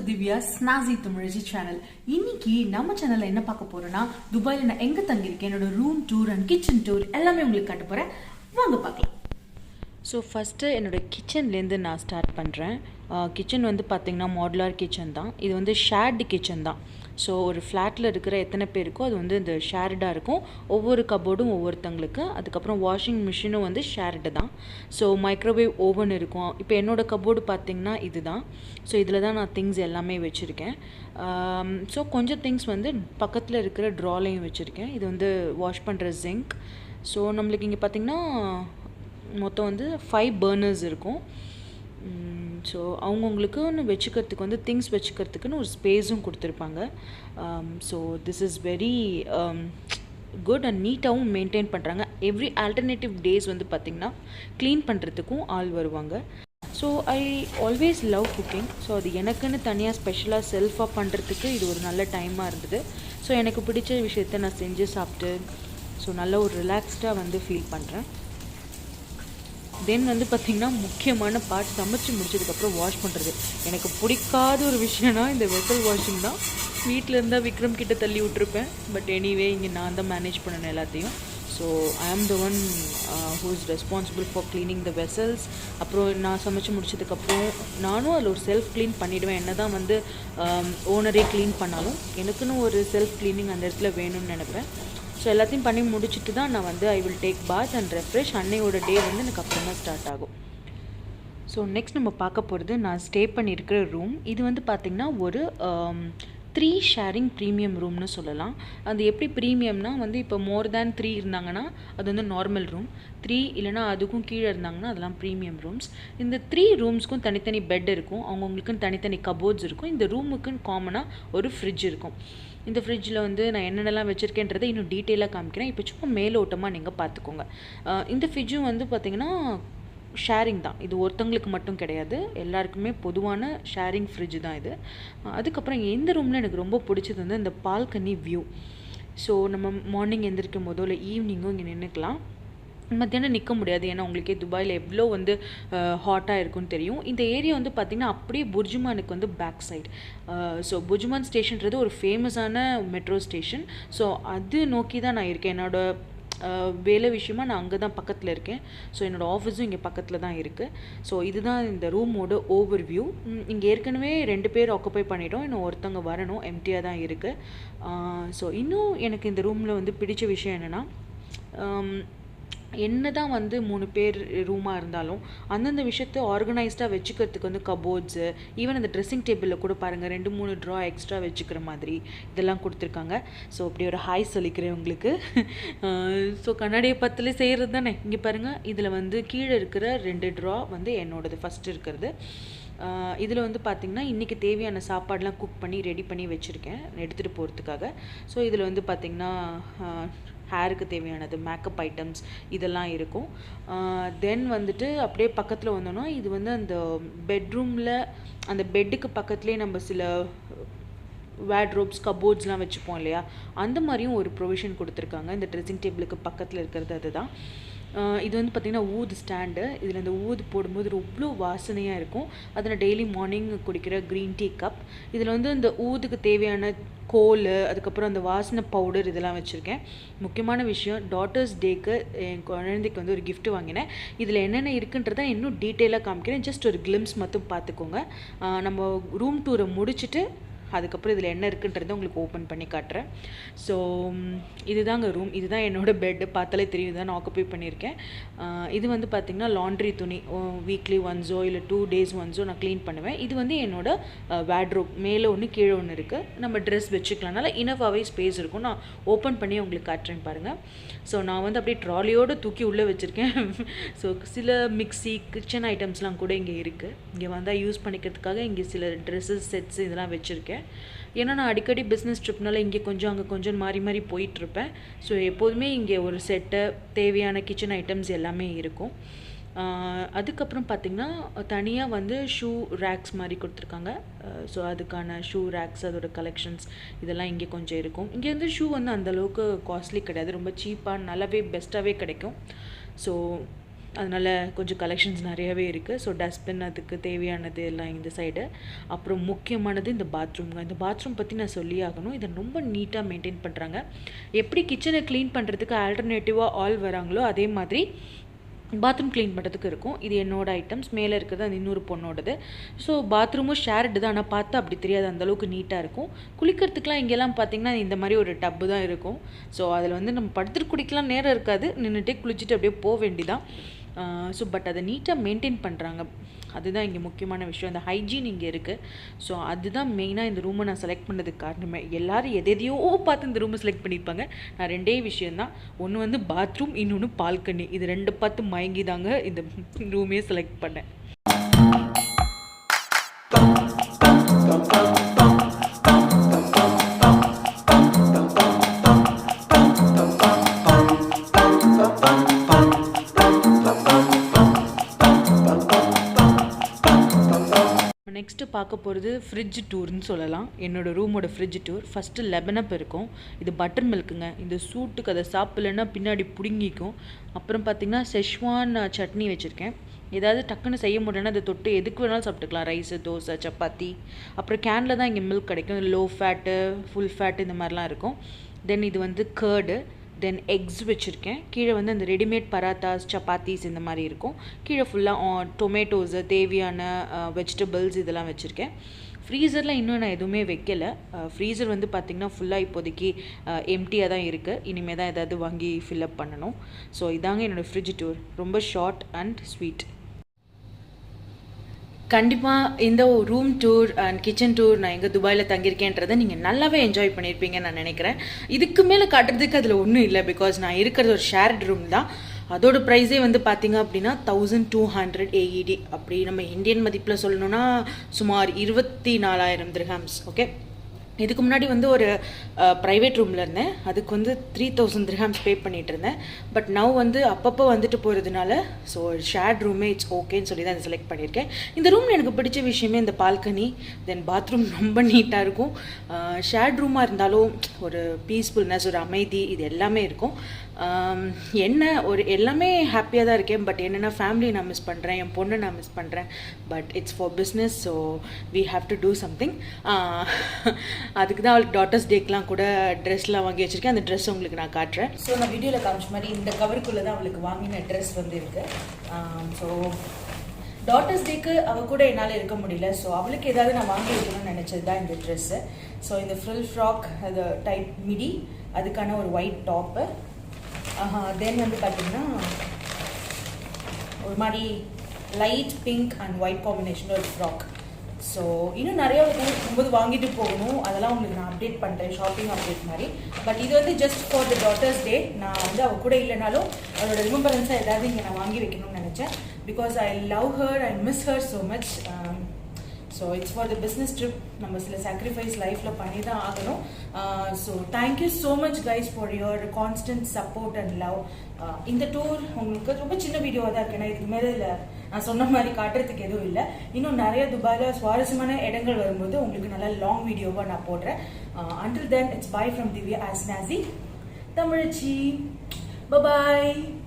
திவ்யா ஸ்னாசி தமிழச்சி channel. இன்னைக்கு நம்ம சேனல்ல என்ன பார்க்க போறோம்னா, துபாயில நான் எங்க தங்கியிருக்கேன், என்னோட room tour and kitchen tour எல்லாமே உங்களுக்கு காட்ட போறேன். வாங்க பார்க்கலாம். ஸோ ஃபஸ்ட்டு என்னோடய கிச்சன்லேருந்து நான் ஸ்டார்ட் பண்ணுறேன். கிச்சன் வந்து பார்த்திங்கன்னா மாடுலார் கிச்சன் தான். இது வந்து ஷேர்டு கிச்சன் தான். ஸோ ஒரு ஃப்ளாட்டில் இருக்கிற எத்தனை பேருக்கோ அது வந்து இந்த ஷேர்டாக இருக்கும். ஒவ்வொரு கபோர்டும் ஒவ்வொருத்தங்களுக்கு. அதுக்கப்புறம் வாஷிங் மிஷினும் வந்து ஷேர்டு தான். ஸோ மைக்ரோவேவ் ஓவன் இருக்கும். இப்போ என்னோடய கபோர்டு பார்த்திங்கன்னா இது தான். ஸோ இதில் தான் நான் திங்ஸ் எல்லாமே வச்சுருக்கேன். ஸோ கொஞ்சம் திங்ஸ் வந்து பக்கத்தில் இருக்கிற ட்ராலையும் வச்சுருக்கேன். இது வந்து வாஷ் பண்ணுற ஜிங்க். ஸோ நம்மளுக்கு இங்கே பார்த்திங்கன்னா மொத்தம் வந்து 5 பர்னர்ஸ் இருக்கும். ஸோ அவங்கவுங்களுக்குன்னு வச்சுக்கிறதுக்கு வந்து திங்ஸ் வச்சுக்கிறதுக்குன்னு ஒரு ஸ்பேஸும் கொடுத்துருப்பாங்க. So this is very good and நீட்டாகவும் மெயின்டைன் பண்ணுறாங்க. எவ்ரி ஆல்டர்னேட்டிவ் டேஸ் வந்து பார்த்திங்கன்னா க்ளீன் பண்ணுறதுக்கும் ஆள் வருவாங்க. So I always love cooking. So அது எனக்குன்னு தனியாக ஸ்பெஷலாக செல்ஃபாக பண்ணுறதுக்கு இது ஒரு நல்ல டைமாக இருந்தது. ஸோ எனக்கு பிடிச்ச விஷயத்த நான் செஞ்சு சாப்பிட்டு ஸோ நல்ல ஒரு ரிலாக்ஸ்டாக வந்து ஃபீல் பண்ணுறேன். தென் வந்து பார்த்திங்கன்னா முக்கியமான பார்ட் சமைச்சு முடிச்சதுக்கப்புறம் வாஷ் பண்ணுறது. எனக்கு பிடிக்காத ஒரு விஷயம்னா இந்த வெசல் வாஷிங் தான். வீட்டில் இருந்தால் விக்ரம் கிட்ட தள்ளி விட்டுருப்பேன். பட் எனிவே இங்கே நான் தான் மேனேஜ் பண்ணணும் எல்லாத்தையும். ஸோ ஐ ஆம் the one who is responsible for cleaning the vessels. அப்புறம் நான் சமைச்சு முடிச்சதுக்கப்புறம் நானும் அதில் ஒரு செல்ஃப் க்ளீன் பண்ணிவிடுவேன். என்ன தான் வந்து ஓனரே க்ளீன் பண்ணாலும் எனக்குன்னு ஒரு செல்ஃப் க்ளீனிங் அந்த இடத்துல வேணும்னு நினைப்பேன். ஸோ எல்லாத்தையும் பண்ணி முடிச்சுட்டு தான் நான் வந்து I will take bath and refresh. அன்னையோட டே வந்து எனக்கு அப்புறம் தான் ஸ்டார்ட் ஆகும். ஸோ நெக்ஸ்ட் நம்ம பார்க்க போகிறது நான் ஸ்டே பண்ணியிருக்கிற ரூம். இது வந்து பார்த்திங்கன்னா ஒரு 3 ஷேரிங் ப்ரீமியம் ரூம்னு சொல்லலாம். அது எப்படி ப்ரீமியம்னா வந்து இப்போ மோர் தேன் 3 இருந்தாங்கன்னா அது வந்து நார்மல் ரூம். 3 இல்லைனா அதுக்கும் கீழே இருந்தாங்கன்னா அதெல்லாம் ப்ரீமியம் ரூம்ஸ். இந்த 3 ரூம்ஸ்க்கும் தனித்தனி பெட் இருக்கும். அவங்கவுங்களுக்குன்னு தனித்தனி கபோர்ட்ஸ் இருக்கும். இந்த ரூமுக்குன்னு காமனாக ஒரு ஃப்ரிட்ஜ் இருக்கும். இந்த ஃப்ரிட்ஜில் வந்து நான் என்னென்னலாம் வச்சுருக்கேன்றதை இன்னும் டீட்டெயிலாக காமிக்கிறேன். இப்போ சும்மா மேலோட்டமாக நீங்கள் பார்த்துக்கோங்க. இந்த ஃப்ரிட்ஜும் வந்து பார்த்திங்கன்னா ஷேரிங் தான். இது ஒருத்தங்களுக்கு மட்டும் கிடையாது, எல்லாருக்குமே பொதுவான ஷேரிங் ஃப்ரிட்ஜ் தான் இது. அதுக்கப்புறம் எந்த ரூமில் எனக்கு ரொம்ப பிடிச்சது வந்து இந்த பால்கனி வியூ. ஸோ நம்ம மார்னிங் எந்திரிக்கும் போதோ இல்லை ஈவினிங்கும் இங்கே நின்றுக்கலாம். மத்தியானம் நிற்க முடியாது, ஏன்னா உங்களுக்கே துபாயில் எவ்வளோ வந்து ஹாட்டாக இருக்குன்னு தெரியும். இந்த ஏரியா வந்து பார்த்திங்கன்னா அப்படியே புர்ஜுமானுக்கு வந்து பேக் சைடு. ஸோ புர்ஜுமான் ஸ்டேஷன்றது ஒரு ஃபேமஸான மெட்ரோ ஸ்டேஷன். ஸோ அது நோக்கி தான் நான் இருக்கேன். என்னோடய வேலை விஷயமாக நான் அங்கே தான் பக்கத்தில் இருக்கேன். ஸோ என்னோடய ஆஃபீஸும் இங்கே பக்கத்தில் தான் இருக்குது. ஸோ இதுதான் இந்த ரூமோட ஓவர் வியூ. இங்கே ஏற்கனவே 2 பேர் ஆக்குப்பை பண்ணிட்டோம், இன்னும் ஒருத்தவங்க வரணும், எம்டியாக தான் இருக்குது. ஸோ இன்னும் எனக்கு இந்த ரூமில் வந்து பிடிச்ச விஷயம் என்னென்னா, என்ன தான் வந்து 3 பேர் ரூமாக இருந்தாலும் அந்தந்த விஷயத்தை ஆர்கனைஸ்டாக வச்சுக்கிறதுக்கு வந்து கபோர்ட்ஸு, ஈவன் அந்த ட்ரெஸ்ஸிங் டேபிளில் கூட பாருங்கள் 2-3 ட்ரா எக்ஸ்ட்ரா வச்சுக்கிற மாதிரி இதெல்லாம் கொடுத்துருக்காங்க. ஸோ அப்படி ஒரு ஹாய் சொல்லிக்கிறேன் உங்களுக்கு. ஸோ கண்ணாடியை பத்தில் செய்கிறது தானே. இங்கே பாருங்கள், இதில் வந்து கீழே இருக்கிற 2 ட்ரா வந்து என்னோடது ஃபஸ்ட்டு இருக்கிறது. இதில் வந்து பார்த்திங்கன்னா இன்றைக்கி தேவையான சாப்பாடெலாம் குக் பண்ணி ரெடி பண்ணி வச்சுருக்கேன் எடுத்துகிட்டு போகிறதுக்காக. ஸோ இதில் வந்து பார்த்திங்கன்னா ஹேருக்கு தேவையானது, மேக்கப் ஐட்டம்ஸ் இதெல்லாம் இருக்கும். தென் வந்துட்டு அப்படியே பக்கத்தில் வந்தோன்னா இது வந்து அந்த பெட்ரூமில் அந்த பெட்டுக்கு பக்கத்துலேயே நம்ம சில வேர்ட்ரோப்ஸ் கபோர்ட்ஸ்லாம் வச்சுப்போம் இல்லையா, அந்த மாதிரியும் ஒரு ப்ரொவிஷன் கொடுத்துருக்காங்க. இந்த ட்ரெஸ்ஸிங் டேபிளுக்கு பக்கத்தில் இருக்கிறது அதுதான். இது வந்து பார்த்திங்கன்னா ஊது ஸ்டாண்டு. இதில் இந்த ஊது போடும்போது ரொம்ப வாசனையாக இருக்கும். அதை நான் டெய்லி மார்னிங் குடிக்கிற க்ரீன் டீ கப். இதில் வந்து இந்த ஊதுக்கு தேவையான கோல், அதுக்கப்புறம் அந்த வாசனை பவுடர் இதெல்லாம் வச்சுருக்கேன். முக்கியமான விஷயம், டாட்டர்ஸ் டேக்கு என் குழந்தைக்கு வந்து ஒரு கிஃப்ட் வாங்கினேன். இதில் என்னென்ன இருக்குன்றதை இன்னும் டீட்டெயிலாக காமிக்கிறேன். ஜஸ்ட் ஒரு கிளிம்ஸ் மட்டும் பார்த்துக்கோங்க. நம்ம ரூம் டூரை முடிச்சுட்டு அதுக்கப்புறம் இதில் என்ன இருக்குன்றதை உங்களுக்கு ஓப்பன் பண்ணி காட்டுறேன். ஸோ இதுதாங்க ரூம். இதுதான் என்னோடய பெட்டு. பார்த்தாலே தெரியும், தான் நான் ஆக்குப்பை பண்ணியிருக்கேன். இது வந்து பார்த்திங்கன்னா லாண்ட்ரி துணி வீக்லி ஒன்ஸோ இல்லை 2 days ஒன்ஸோ நான் க்ளீன் பண்ணுவேன். இது வந்து என்னோடய வேர்ட்ரோப். மேலே ஒன்று கீழே ஒன்று இருக்குது. நம்ம ட்ரெஸ் வச்சுக்கலாம்னால இனஃபாகவே ஸ்பேஸ் இருக்கும். நான் ஓப்பன் பண்ணி உங்களுக்கு காட்டுறேன் பாருங்கள். ஸோ நான் வந்து அப்படியே ட்ராலியோடு தூக்கி உள்ளே வச்சுருக்கேன். ஸோ சில மிக்ஸி கிச்சன் ஐட்டம்ஸ்லாம் கூட இங்கே இருக்குது. இங்கே வந்தால் யூஸ் பண்ணிக்கிறதுக்காக இங்கே சில ட்ரெஸ்ஸஸ் செட்ஸ் இதெல்லாம் வச்சுருக்கேன். ஏன்னா நான் அடிக்கடி பிஸ்னஸ் ட்ரிப்னால இங்கே கொஞ்சம் அங்கே கொஞ்சம் மாறி மாறி போயிட்டுருப்பேன். ஸோ எப்போதுமே இங்கே ஒரு செட்டு தேவையான கிச்சன் ஐட்டம்ஸ் எல்லாமே இருக்கும். அதுக்கப்புறம் பார்த்திங்கன்னா தனியாக வந்து ஷூ ரேக்ஸ் மாதிரி கொடுத்துருக்காங்க. ஸோ அதுக்கான ஷூ ரேக்ஸ், அதோட கலெக்ஷன்ஸ் இதெல்லாம் இங்கே கொஞ்சம் இருக்கும். இங்கே வந்து ஷூ வந்து அந்தளவுக்கு காஸ்ட்லி கிடையாது, ரொம்ப சீப்பாக நல்லாவே பெஸ்ட்டாகவே கிடைக்கும். ஸோ அதனால் கொஞ்சம் கலெக்ஷன்ஸ் நிறையவே இருக்குது. ஸோ டஸ்ட்பின் அதுக்கு தேவையானது எல்லாம் இந்த சைடு. அப்புறம் முக்கியமானது இந்த பாத்ரூம்ங்க. இந்த பாத்ரூம் பற்றி நான் சொல்லி ஆகணும். இதை ரொம்ப நீட்டாக மெயின்டைன் பண்ணுறாங்க. எப்படி கிச்சனை க்ளீன் பண்ணுறதுக்கு ஆல்டர்னேட்டிவாக ஆல் வராங்களோ அதே மாதிரி பாத்ரூம் க்ளீன் பண்ணுறதுக்கு இருக்கும். இது என்னோடய ஐட்டம்ஸ். மேலே இருக்கிறது அது இன்னொரு பொண்ணோடது. ஸோ பாத்ரூமும் ஷேர்டு தான், ஆனால் பார்த்தா அப்படி தெரியாது, அந்தளவுக்கு நீட்டாக இருக்கும். குளிக்கிறதுக்குலாம் இங்கெல்லாம் பார்த்திங்கன்னா இந்த மாதிரி ஒரு டப்பு தான் இருக்கும். ஸோ அதில் வந்து நம்ம படுத்துட்டு குடிக்கலாம் நேரம் இருக்காது, நின்றுட்டே குளிச்சுட்டு அப்படியே போக வேண்டிதான். ஸோ பட் அதை நீட்டாக மெயின்டைன் பண்ணுறாங்க. அதுதான் இங்கே முக்கியமான விஷயம். அந்த ஹைஜீன் இங்கே இருக்குது. ஸோ அதுதான் மெயினாக இந்த ரூமை நான் செலக்ட் பண்ணதுக்கு காரணமே. எல்லோரும் எதையோ பார்த்து இந்த ரூமை செலக்ட் பண்ணியிருப்பாங்க. நான் ரெண்டே விஷயந்தான், ஒன்று வந்து பாத்ரூம், இன்னொன்று பால்கனி. இது ரெண்டு பார்த்து மயங்கி தாங்க இந்த ரூமே செலக்ட் பண்ணேன். நெக்ஸ்ட்டு பார்க்க போகிறது ஃப்ரிட்ஜ் டூர்னு சொல்லலாம். என்னோடய ரூமோட ஃப்ரிட்ஜ் டூர். ஃபஸ்ட்டு லெபனப் இருக்கும். இது பட்டர் மில்க்குங்க. இந்த சூட்டுக்கு அதை சாப்பிட்லன்னா பின்னாடி பிடுங்கிக்கும். அப்புறம் பார்த்திங்கன்னா செஷ்வான் சட்னி வச்சுருக்கேன். ஏதாவது டக்குன்னு செய்ய முடியலன்னா அதை தொட்டு எதுக்கு வேணாலும் சாப்பிட்டுக்கலாம். ரைஸு, தோசை, சப்பாத்தி. அப்புறம் கேனில் தான் இங்கே மில்க் கிடைக்கும். லோ ஃபேட்டு, ஃபுல் ஃபேட்டு இந்த மாதிரிலாம் இருக்கும். தென் இது வந்து கர்டு. தென் எக்ஸ் வச்சுருக்கேன். கீழே வந்து அந்த ரெடிமேட் பராத்தாஸ், சப்பாத்திஸ் இந்த மாதிரி இருக்கும். கீழே ஃபுல்லாக டொமேட்டோஸு, தேவையான வெஜிடபிள்ஸ் இதெல்லாம் வச்சுருக்கேன். ஃப்ரீசரில் இன்னும் நான் எதுவுமே வைக்கலை. ஃப்ரீசர் வந்து பார்த்திங்கன்னா ஃபுல்லாக இப்போதைக்கு எம்டியாக தான் இருக்குது. இனிமேல் தான் ஏதாவது வாங்கி ஃபில்அப் பண்ணணும். ஸோ இதாங்க என்னோடய ஃப்ரிட்ஜ் டூர். ரொம்ப ஷார்ட் அண்ட் ஸ்வீட். கண்டிப்பாக இந்த room tour and kitchen tour நான் எங்கே துபாயில் தங்கியிருக்கேன்றதை நீங்கள் நல்லாவே என்ஜாய் பண்ணியிருப்பீங்கன்னு நான் நினைக்கிறேன். இதுக்கு மேலே காட்டுறதுக்கு அதில் ஒன்றும் இல்லை. பிகாஸ் நான் இருக்கிறது ஒரு ஷேர்ட் ரூம் தான். அதோட ப்ரைஸே வந்து பார்த்திங்க அப்படின்னா 1200 AED. அப்படி நம்ம இந்தியன் மதிப்பில் சொல்லணுன்னா சுமார் 24,000 திர்ஹம்ஸ். ஓகே, இதுக்கு முன்னாடி வந்து ஒரு ப்ரைவேட் ரூமில் இருந்தேன். அதுக்கு வந்து 3000 திர்ஹம்ஸ் பே பண்ணிகிட்டு இருந்தேன். பட் நவ் வந்து அப்பப்போ வந்துட்டு போகிறதுனால ஸோ ஷேர்ட் ரூமே இட்ஸ் ஓகேன்னு சொல்லி தான் செலக்ட் பண்ணியிருக்கேன். இந்த ரூமில் எனக்கு பிடிச்ச விஷயமே இந்த பால்கனி. தென் பாத்ரூம் ரொம்ப நீட்டாக இருக்கும். ஷேர்ட் ரூமாக இருந்தாலும் ஒரு பீஸ்ஃபுல்னஸ், ஒரு அமைதி, இது எல்லாமே இருக்கும். என்ன ஒரு எல்லாமே ஹாப்பியாக தான் இருக்கேன். பட் என்னென்னா ஃபேமிலியை நான் மிஸ் பண்ணுறேன், என் பொண்ணை நான் மிஸ் பண்ணுறேன். But it's for business, so we have to do something. அதுக்கு தான் அவளுக்கு டாட்டர்ஸ் டேக்கெலாம் கூட ட்ரெஸ்லாம் வாங்கி வச்சுருக்கேன். அந்த ட்ரெஸ் உங்களுக்கு நான் காட்டுறேன். ஸோ நான் வீடியோவில் காமிச்ச மாதிரி இந்த கவருக்குள்ளே தான் அவளுக்கு வாங்கின ட்ரெஸ் வந்து இருக்குது. ஸோ டாட்டர்ஸ் டேக்கு அவள் கூட என்னால் இருக்க முடியல. ஸோ அவளுக்கு ஏதாவது நான் வாங்கி வைக்கணும்னு நினச்சது தான் இந்த ட்ரெஸ்ஸு. ஸோ இந்த ஃப்ரில் ஃப்ராக், அது டைப் மிடி, அதுக்கான ஒரு ஒயிட் டாப்பு. தென் வந்து பார்த்திங்கன்னா ஒரு மாதிரி லைட் பிங்க் அண்ட் ஒயிட் காம்பினேஷனில் ஒரு ஃப்ராக். ஸோ இன்னும் நிறைய போகும்போது வாங்கிட்டு போகணும். அதெல்லாம் உங்களுக்கு நான் அப்டேட் பண்ணுறேன், ஷாப்பிங் அப்டேட் மாதிரி. பட் இது வந்து ஜஸ்ட் ஃபார் த டாட்டர்ஸ் டே. நான் வந்து அவள் கூட இல்லைனாலும் அவளோட ரிமெம்பரன்ஸாக ஏதாவது இங்கே நான் வாங்கி வைக்கணும்னு நினச்சேன். Because I love her, I miss her so much. So it's for the business trip. நம்ம சில சாக்ரிஃபைஸ் லைஃப்பில் பண்ணி தான் ஆகணும். So thank you so much guys for your constant support and love. இந்த டூர் உங்களுக்கு ரொம்ப சின்ன வீடியோவாக தான் இருக்கு. ஏன்னா இதுக்கு மேலே இல்லை, நான் சொன்ன மாதிரி காட்டுறதுக்கு எதுவும் இல்லை. இன்னும் நிறைய துபாயில் சுவாரஸ்யமான இடங்கள் வரும்போது உங்களுக்கு நல்லா லாங் வீடியோவாக நான் போடுறேன். Until then, it's bye from Divya as Nazi. Tamarachi. Bye-bye.